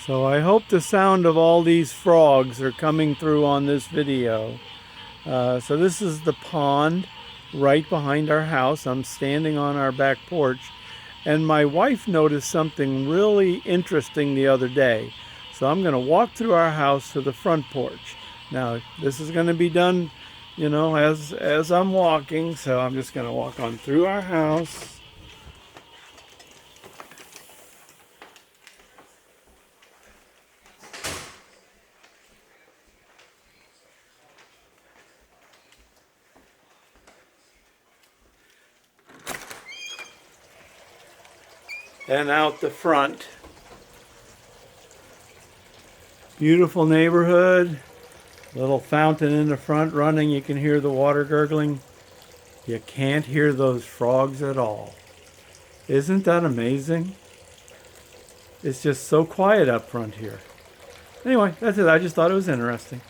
So I hope the sound of all these frogs are coming through on this video. So this is the pond right behind our house. I'm standing on our back porch, and my wife noticed something really interesting the other day. So I'm going to walk through our house to the front porch. Now this is going to be done, as I'm walking. So I'm just going to walk on through our house. And out the front. Beautiful neighborhood. Little fountain in the front running. You can hear the water gurgling. You can't hear those frogs at all. Isn't that amazing? It's just so quiet up front here. Anyway, that's it. I just thought it was interesting.